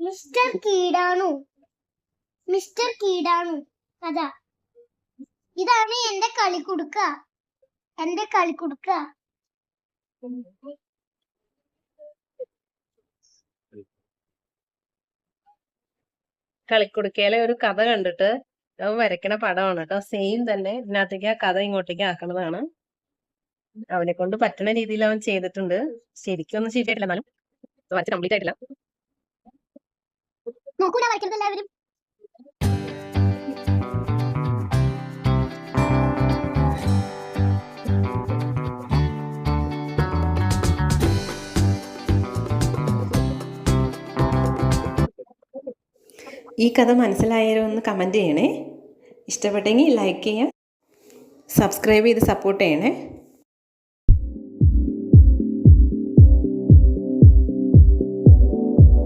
Mister കീടാണു. Mister കീടാണു അതാ ഇതാണ് എന്റെ കളിക്കുടുക്ക. എന്റെ കളിക്കുടുക്ക. കളിക്കുടുക്കയിലെ ഒരു കഥ കണ്ടിട്ട് അവൻ വരയ്ക്കണ പടമാണ് കേട്ടോ. സെയിം തന്നെ ഇതിനകത്തേക്ക് ആ കഥ ഇങ്ങോട്ടേക്ക് ആക്കണതാണ്. അവനെ കൊണ്ട് പറ്റുന്ന രീതിയിൽ അവൻ ചെയ്തിട്ടുണ്ട്. ശരിക്കൊന്നും ശരിയായിട്ടില്ല, എന്നാലും വരച്ച് കംപ്ലീറ്റ് ആയിട്ടില്ല. നോക്കൂല വരയ്ക്കുന്നത് എല്ലാവരും. ഈ കഥ മനസ്സിലായാലോ ഒന്ന് കമൻറ്റ് ചെയ്യണേ. ഇഷ്ടപ്പെട്ടെങ്കിൽ ലൈക്ക് ചെയ്യാം, സബ്സ്ക്രൈബ് ചെയ്ത് സപ്പോർട്ട് ചെയ്യണേ.